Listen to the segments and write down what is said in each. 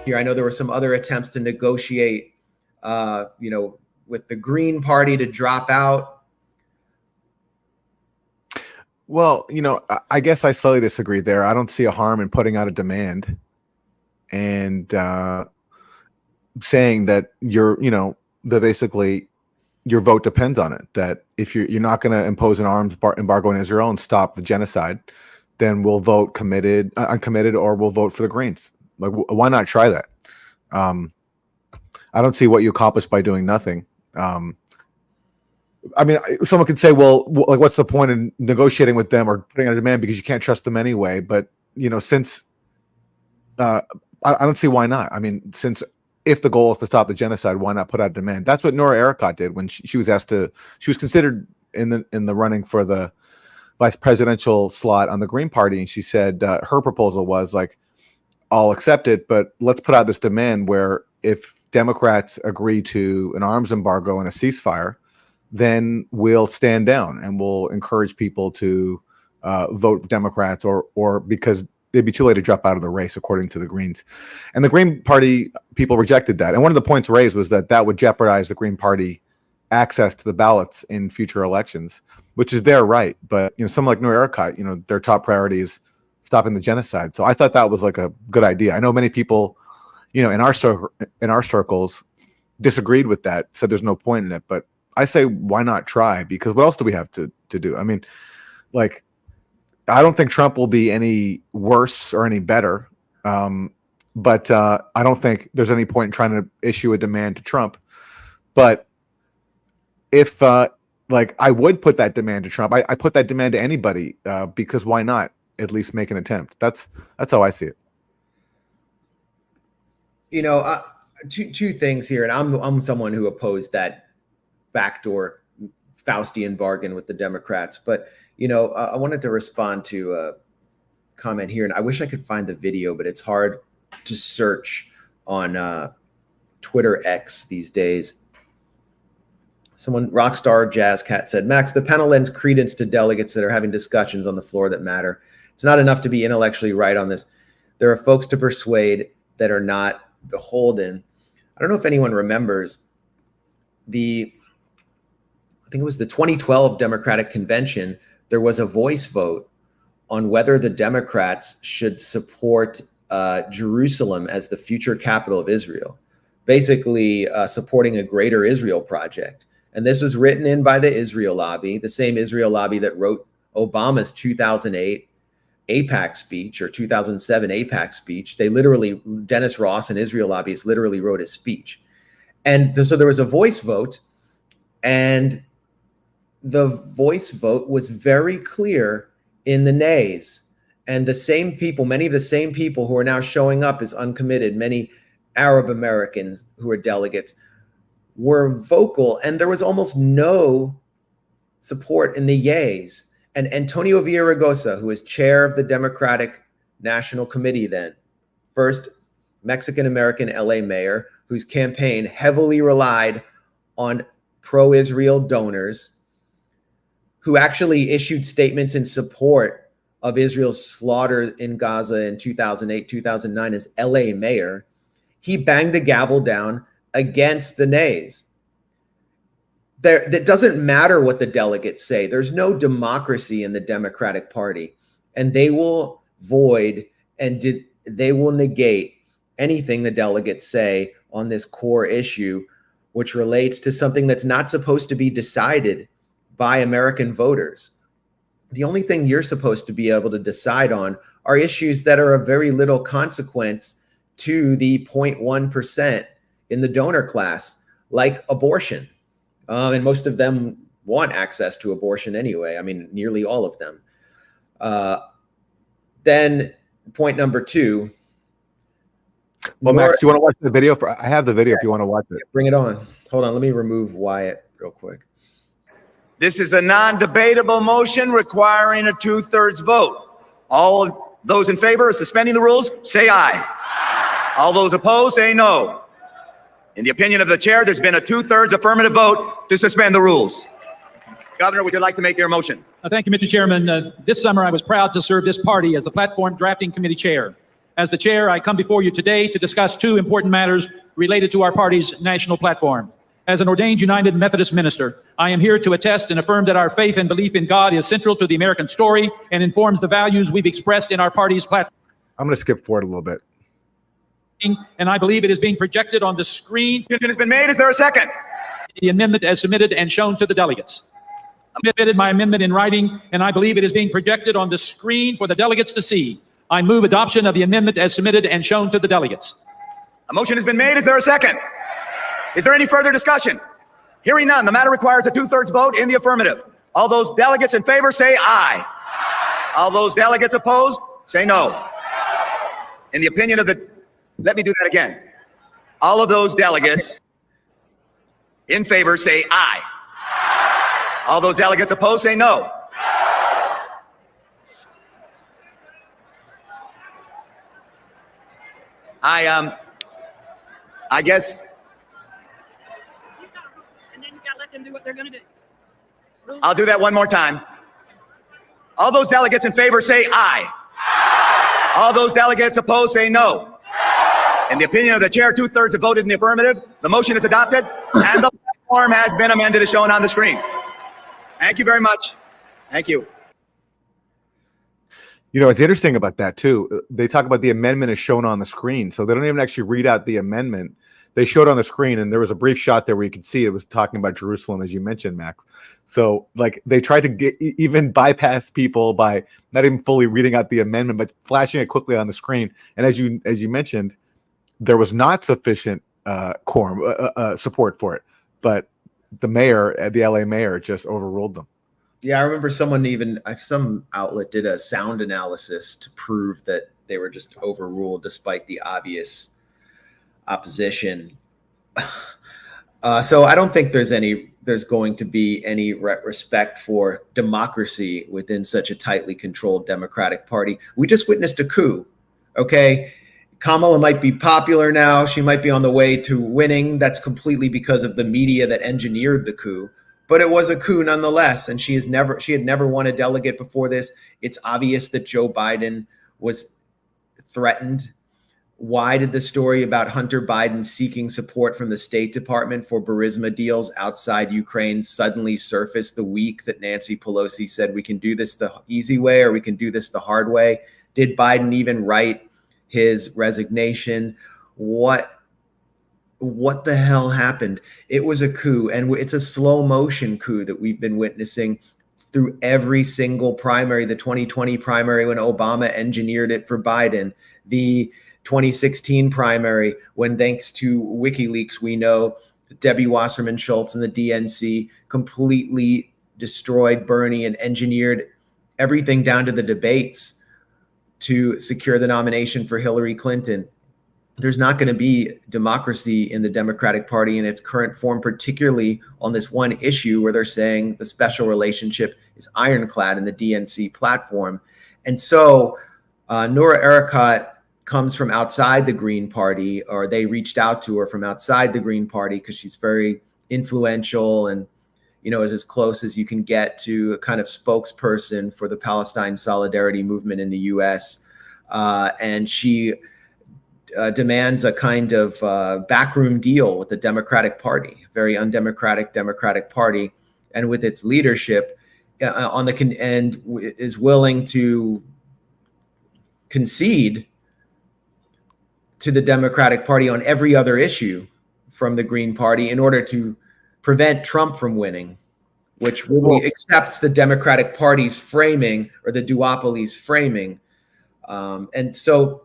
here. I know there were some other attempts to negotiate, with the Green Party to drop out. Well, I guess I slightly disagree there. I don't see a harm in putting out a demand and saying that that basically your vote depends on it. That if you're not going to impose an arms embargo on Israel and stop the genocide, then we'll vote uncommitted, or we'll vote for the Greens. Like, why not try that? I don't see what you accomplish by doing nothing. I mean, someone could say, well, like, what's the point in negotiating with them or putting out a demand because you can't trust them anyway? But, since I don't see why not. I mean, since if the goal is to stop the genocide, why not put out a demand? That's what Noura Erakat did when she was asked to. She was considered in the running for the vice presidential slot on the Green Party, and she said her proposal was like, I'll accept it, but let's put out this demand where if Democrats agree to an arms embargo and a ceasefire, then we'll stand down and we'll encourage people to vote Democrats, or because it'd be too late to drop out of the race, according to the Greens. And the Green Party people rejected that. And one of the points raised was that would jeopardize the Green Party access to the ballots in future elections, which is their right. But someone like Noura Erakat, their top priority is stopping the genocide. So I thought that was like a good idea. I know many people, in our circles disagreed with that, said there's no point in it. But I say, why not try? Because what else do we have to do? I mean, like, I don't think Trump will be any worse or any better. But I don't think there's any point in trying to issue a demand to Trump. But if I would put that demand to Trump, I put that demand to anybody because why not at least make an attempt? That's how I see it. Two things here, and I'm someone who opposed that backdoor Faustian bargain with the Democrats, but I wanted to respond to a comment here, and I wish I could find the video, but it's hard to search on Twitter X these days. Someone, Rockstar Jazz Cat, said, Max, the panel lends credence to delegates that are having discussions on the floor that matter. It's not enough to be intellectually right on this. There are folks to persuade that are not beholden. I don't know if anyone remembers I think it was the 2012 Democratic Convention. There was a voice vote on whether the Democrats should support Jerusalem as the future capital of Israel, basically supporting a greater Israel project. And this was written in by the Israel lobby, the same Israel lobby that wrote Obama's 2008 AIPAC speech, or 2007 AIPAC speech. They literally, Dennis Ross and Israel lobbyists literally wrote a speech. And so there was a voice vote, and the voice vote was very clear in the nays. And the same people, many of the same people who are now showing up as uncommitted, many Arab Americans who are delegates, were vocal, and there was almost no support in the yays. And Antonio Villaraigosa, who is chair of the Democratic National Committee then, first Mexican-American LA mayor, whose campaign heavily relied on pro-Israel donors, who actually issued statements in support of Israel's slaughter in Gaza in 2008, 2009 as LA mayor, he banged the gavel down against the nays. That doesn't matter what the delegates say. There's no democracy in the Democratic Party, and they will void and they will negate anything the delegates say on this core issue, which relates to something that's not supposed to be decided by American voters. The only thing you're supposed to be able to decide on are issues that are of very little consequence to the 0.1% in the donor class, like abortion. And most of them want access to abortion anyway. I mean, nearly all of them. Then point number two. Well, Max, do you want to watch the video? I have the video if you want to watch it. Bring it on. Hold on. Let me remove Wyatt real quick. This is a non-debatable motion requiring a 2/3 vote. All those in favor of suspending the rules, say aye. All those opposed, say no. In the opinion of the chair, there's been a 2/3 affirmative vote to suspend the rules. Governor, would you like to make your motion? Thank you, Mr. Chairman. This summer, I was proud to serve this party as the platform drafting committee chair. As the chair, I come before you today to discuss two important matters related to our party's national platform. As an ordained United Methodist minister, I am here to attest and affirm that our faith and belief in God is central to the American story and informs the values we've expressed in our party's platform. I'm going to skip forward a little bit. And I believe it is being projected on the screen. Motion has been made. Is there a second? The amendment as submitted and shown to the delegates. I submitted my amendment in writing, and I believe it is being projected on the screen for the delegates to see. I move adoption of the amendment as submitted and shown to the delegates. A motion has been made. Is there a second? Is there any further discussion? Hearing none, the matter requires a 2/3 vote in the affirmative. All those delegates in favor say aye. All those delegates opposed say no. In the opinion of the, let me do that again. All of those delegates in favor say aye. All those delegates opposed say no. I guess And then you gotta let them do what they're gonna do. I'll do that one more time. All those delegates in favor say aye. All those delegates opposed say no. In the opinion of the chair, 2/3 have voted in the affirmative. The motion is adopted and the platform has been amended as shown on the screen. Thank you very much. Thank you. You know, it's interesting about that too. They talk about the amendment is shown on the screen, so they don't even actually read out the amendment. They showed on the screen, and there was a brief shot there where you could see it was talking about Jerusalem, as you mentioned, Max. So, like, they tried to even bypass people by not even fully reading out the amendment, but flashing it quickly on the screen. And as you mentioned, there was not sufficient quorum support for it, but the mayor, the LA mayor, just overruled them. Yeah, I remember some outlet did a sound analysis to prove that they were just overruled despite the obvious opposition. So I don't think there's going to be any respect for democracy within such a tightly controlled Democratic Party. We just witnessed a coup. Okay. Kamala might be popular now. She might be on the way to winning. That's completely because of the media that engineered the coup. But it was a coup nonetheless, and she had never won a delegate before this. It's obvious that Joe Biden was threatened. Why did the story about Hunter Biden seeking support from the State Department for Burisma deals outside Ukraine suddenly surface the week that Nancy Pelosi said we can do this the easy way or we can do this the hard way? Did Biden even write his resignation? What the hell happened? It was a coup, and it's a slow motion coup that we've been witnessing through every single primary. The 2020 primary when Obama engineered it for Biden, the 2016 primary when, thanks to WikiLeaks, we know Debbie Wasserman Schultz and the DNC completely destroyed Bernie and engineered everything down to the debates to secure the nomination for Hillary Clinton. There's not going to be democracy in the Democratic Party in its current form, particularly on this one issue where they're saying the special relationship is ironclad in the DNC platform. And so Noura Erakat comes from outside the Green Party, or they reached out to her from outside the Green Party because she's very influential and, you know, is as close as you can get to a kind of spokesperson for the Palestine solidarity movement in the U.S. And she demands a kind of backroom deal with the Democratic Party, very undemocratic Democratic Party, and with its leadership and is willing to concede to the Democratic Party on every other issue from the Green Party in order to prevent Trump from winning, which really accepts the Democratic Party's framing or the duopoly's framing. And so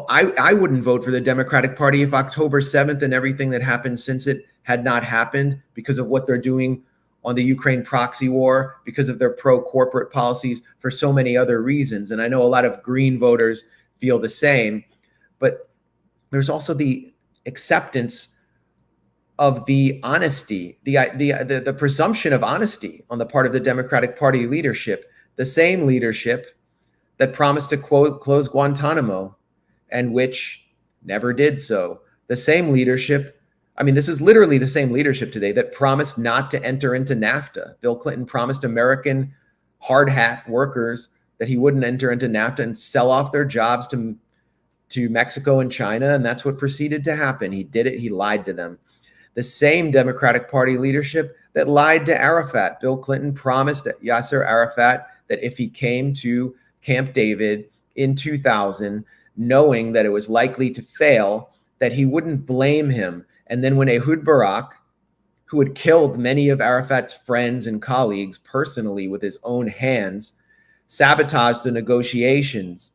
I wouldn't vote for the Democratic Party if October 7th and everything that happened since it had not happened because of what they're doing on the Ukraine proxy war, because of their pro-corporate policies, for so many other reasons. And I know a lot of Green voters feel the same, but there's also the acceptance of the honesty, the presumption of honesty on the part of the Democratic Party leadership, the same leadership that promised to close Guantanamo and which never did so. The same leadership, I mean, this is literally the same leadership today that promised not to enter into NAFTA. Bill Clinton promised American hard hat workers that he wouldn't enter into NAFTA and sell off their jobs to to Mexico and China, and that's what proceeded to happen. He did it. He lied to them. The same Democratic Party leadership that lied to Arafat. Bill Clinton promised Yasser Arafat that if he came to Camp David in 2000, knowing that it was likely to fail, that he wouldn't blame him. And then when Ehud Barak, who had killed many of Arafat's friends and colleagues personally with his own hands, sabotaged the negotiations,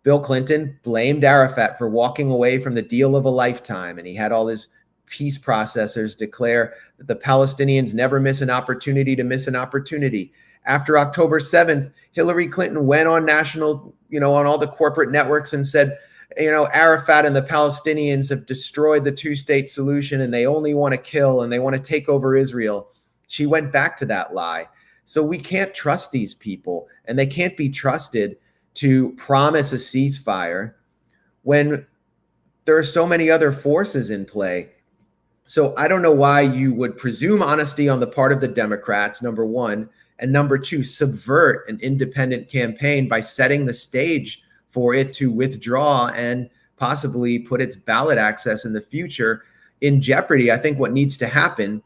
Bill Clinton blamed Arafat for walking away from the deal of a lifetime, and he had all his peace processors declare that the Palestinians never miss an opportunity to miss an opportunity. After October 7th, Hillary Clinton went on national, on all the corporate networks and said, Arafat and the Palestinians have destroyed the two-state solution and they only want to kill and they want to take over Israel. She went back to that lie. So we can't trust these people, and they can't be trusted to promise a ceasefire when there are so many other forces in play. So I don't know why you would presume honesty on the part of the Democrats, number one, and number two, subvert an independent campaign by setting the stage for it to withdraw and possibly put its ballot access in the future in jeopardy. I think what needs to happen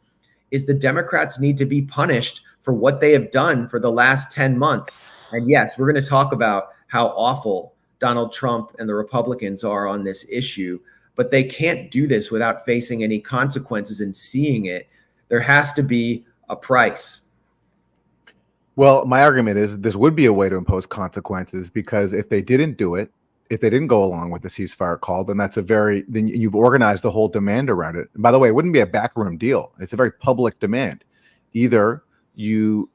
is the Democrats need to be punished for what they have done for the last 10 months. And yes, we're going to talk about how awful Donald Trump and the Republicans are on this issue, but they can't do this without facing any consequences and seeing it. There has to be a price. Well, my argument is this would be a way to impose consequences, because if they didn't do it, if they didn't go along with the ceasefire call, then then you've organized the whole demand around it. And by the way, it wouldn't be a backroom deal. It's a very public demand. Either you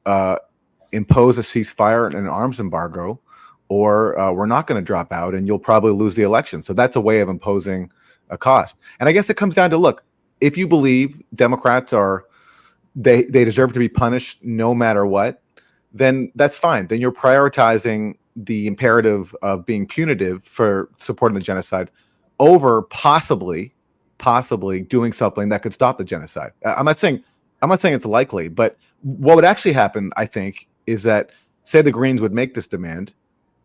impose a ceasefire and an arms embargo, or we're not going to drop out and you'll probably lose the election. So that's a way of imposing a cost. And I guess it comes down to, look, if you believe Democrats they deserve to be punished no matter what, then that's fine. Then you're prioritizing the imperative of being punitive for supporting the genocide over possibly doing something that could stop the genocide. I'm not saying it's likely, but what would actually happen, I think, is that, say the Greens would make this demand,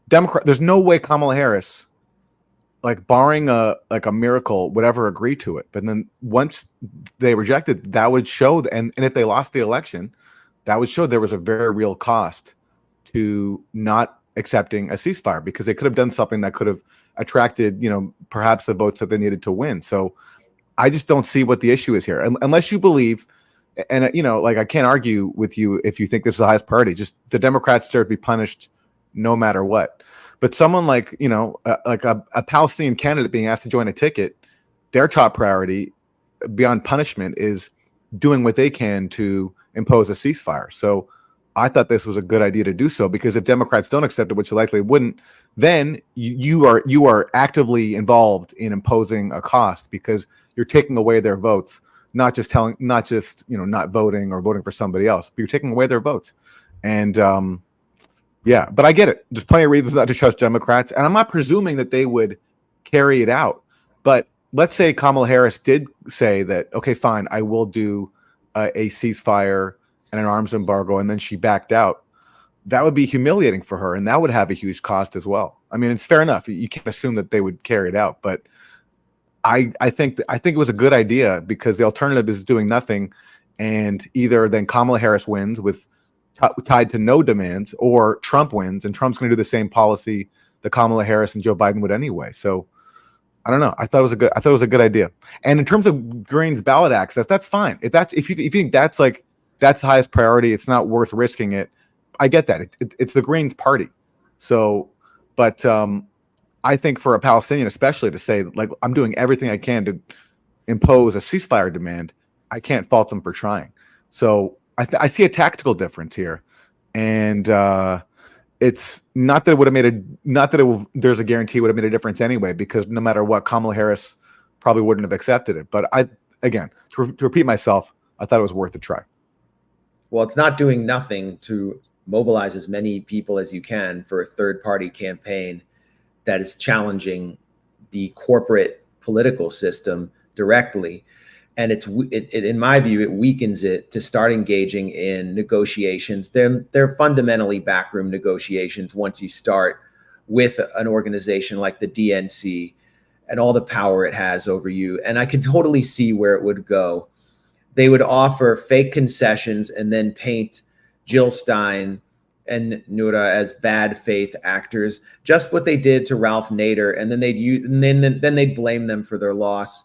there's no way Kamala Harris, like barring a miracle, would ever agree to it. But then once they rejected, that would show, and if they lost the election, that would show there was a very real cost to not accepting a ceasefire, because they could have done something that could have attracted, perhaps the votes that they needed to win. So I just don't see what the issue is here, unless you believe, and I can't argue with you if you think this is the highest priority. Just the Democrats deserve to be punished no matter what. But someone like a Palestinian candidate being asked to join a ticket, their top priority beyond punishment is doing what they can to impose a ceasefire. So I thought this was a good idea to do so, because if Democrats don't accept it, which they likely wouldn't, then you are actively involved in imposing a cost, because you're taking away their votes, not just not voting or voting for somebody else, but you're taking away their votes. And yeah, but I get it. There's plenty of reasons not to trust Democrats, and I'm not presuming that they would carry it out. But let's say Kamala Harris did say that, okay, fine, I will do a ceasefire and an arms embargo, and then she backed out. That would be humiliating for her, and that would have a huge cost as well. I mean, it's fair enough. You can't assume that they would carry it out, but I think it was a good idea, because the alternative is doing nothing, and either then Kamala Harris wins with tied to no demands, or Trump wins, and Trump's going to do the same policy that Kamala Harris and Joe Biden would anyway. So I don't know. I thought it was a good idea. And in terms of Green's ballot access, that's fine. If you think that's the highest priority, it's not worth risking it. I get that. It's the Greens party. So, but I think for a Palestinian, especially, to say, like, I'm doing everything I can to impose a ceasefire demand, I can't fault them for trying. So I see a tactical difference here, and it's not that it would have made there's a guarantee it would have made a difference anyway, because no matter what, Kamala Harris probably wouldn't have accepted it. But to repeat myself, I thought it was worth a try. Well, it's not doing nothing to mobilize as many people as you can for a third-party campaign that is challenging the corporate political system directly. And in my view, it weakens it to start engaging in negotiations. They're fundamentally backroom negotiations once you start with an organization like the DNC and all the power it has over you. And I can totally see where it would go. They would offer fake concessions and then paint Jill Stein and Noura as bad faith actors, just what they did to Ralph Nader, and then they'd blame them for their loss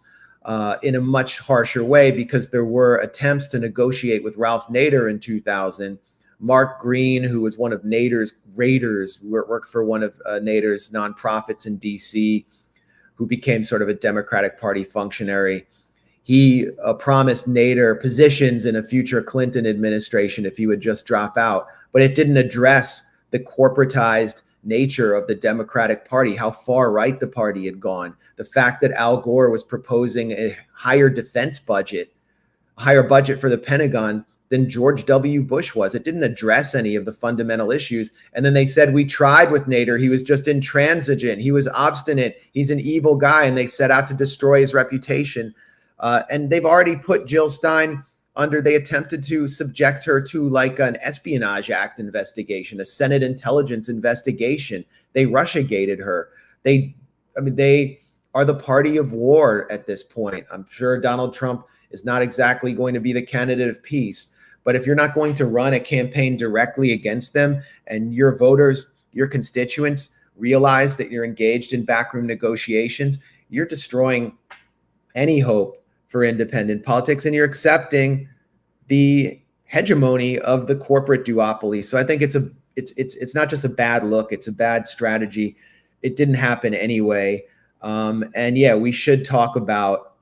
in a much harsher way, because there were attempts to negotiate with Ralph Nader in 2000. Mark Green, who was one of Nader's raiders, worked for one of Nader's nonprofits in DC, who became sort of a Democratic Party functionary. He promised Nader positions in a future Clinton administration if he would just drop out, but it didn't address the corporatized nature of the Democratic Party, how far right the party had gone. The fact that Al Gore was proposing a higher defense budget, a higher budget for the Pentagon than George W. Bush was. It didn't address any of the fundamental issues. And then they said, we tried with Nader. He was just intransigent. He was obstinate. He's an evil guy. And they set out to destroy his reputation. And they've already put Jill Stein under, they attempted to subject her to like an Espionage Act investigation, a Senate intelligence investigation. They Russiagated her. They are the party of war at this point. I'm sure Donald Trump is not exactly going to be the candidate of peace, but if you're not going to run a campaign directly against them and your voters, your constituents realize that you're engaged in backroom negotiations, you're destroying any hope for independent politics, and you're accepting the hegemony of the corporate duopoly. So I think it's not just a bad look, it's a bad strategy. It didn't happen anyway. And yeah, we should talk about.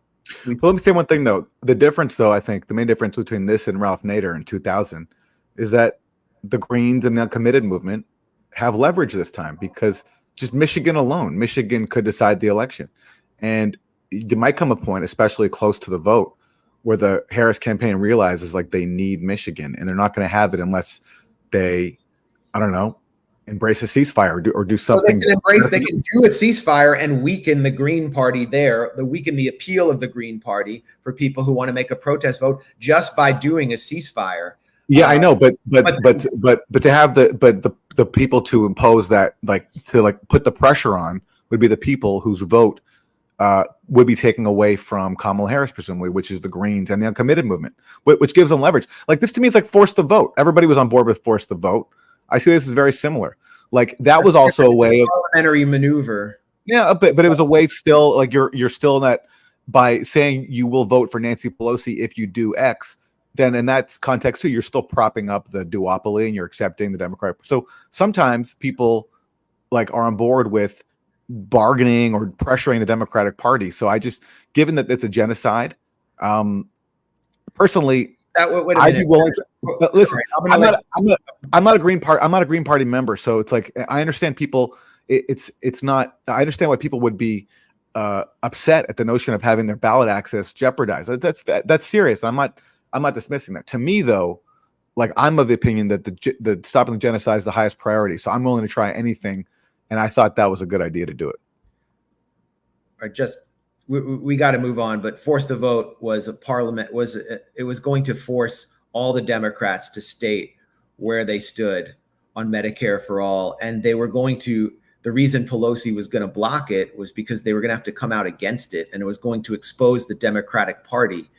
Well, let me say one thing though. The difference, though, I think the main difference between this and Ralph Nader in 2000 is that the Greens and the Uncommitted movement have leverage this time, because just Michigan alone, Michigan could decide the election. And there might come a point, especially close to the vote, where the Harris campaign realizes like they need Michigan, and they're not going to have it unless they, I don't know, embrace a ceasefire or do something. So they can do a ceasefire and weaken the Green Party there, weaken the appeal of the Green Party for people who want to make a protest vote just by doing a ceasefire. Yeah, I know, but to have the people to impose that, like to like put the pressure on, would be the people whose vote would be taken away from Kamala Harris, presumably, which is the Greens and the Uncommitted movement, which gives them leverage. Like this to me is like force the vote. Everybody was on board with force the vote. I see this as very similar. Like that was also a way of parliamentary maneuver. Yeah, but it was a way still like you're still in that, by saying you will vote for Nancy Pelosi if you do X, then in that context too, you're still propping up the duopoly and you're accepting the Democrat. So sometimes people like are on board with bargaining or pressuring the Democratic Party. So I just, given that it's a genocide, personally, I'd be willing to listen. I'm not a Green Party member, so it's like I understand people. It's not. I understand why people would be upset at the notion of having their ballot access jeopardized. That's serious. I'm not dismissing that. To me, though, like I'm of the opinion that the stopping the genocide is the highest priority. So I'm willing to try anything, and I thought that was a good idea to do it. Or just. We got to move on, but force the vote was it was going to force all the Democrats to state where they stood on Medicare for all. And they were going to, the reason Pelosi was going to block it was because they were going to have to come out against it, and it was going to expose the Democratic Party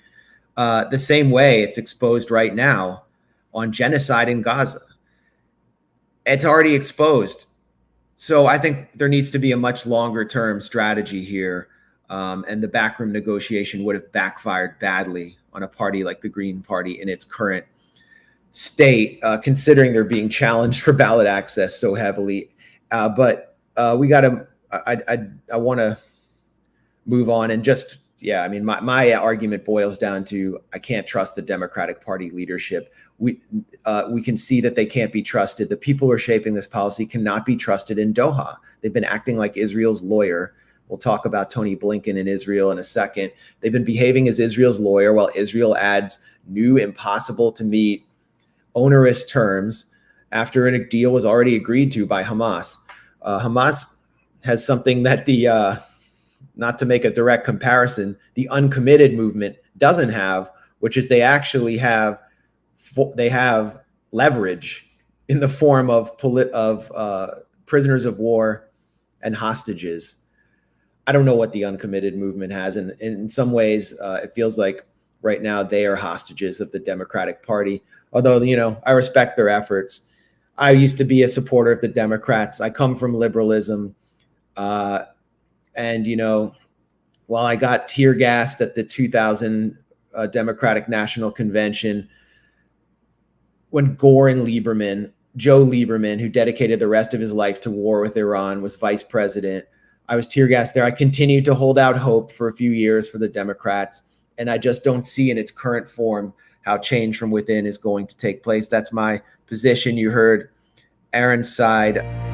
the same way it's exposed right now on genocide in Gaza. It's already exposed. So I think there needs to be a much longer term strategy here. And the backroom negotiation would have backfired badly on a party like the Green Party in its current state, considering they're being challenged for ballot access so heavily. But we got to, I want to move on and just, yeah, I mean, my argument boils down to, I can't trust the Democratic Party leadership. We can see that they can't be trusted. The people who are shaping this policy cannot be trusted in Doha. They've been acting like Israel's lawyer. We'll talk about Tony Blinken in Israel in a second. They've been behaving as Israel's lawyer while Israel adds new, impossible to meet, onerous terms after a deal was already agreed to by Hamas. Hamas has something that the, not to make a direct comparison, the Uncommitted movement doesn't have, which is they actually have, leverage in the form of prisoners of war and hostages. I don't know what the uncommitted movement has. And in some ways, it feels like right now they are hostages of the Democratic Party. Although, I respect their efforts. I used to be a supporter of the Democrats. I come from liberalism. And, while I got tear gassed at the 2000 Democratic National Convention, when Gore and Joe Lieberman, who dedicated the rest of his life to war with Iran, was vice president, I was tear gassed there. I continued to hold out hope for a few years for the Democrats, and I just don't see in its current form how change from within is going to take place. That's my position. You heard Aaron's side.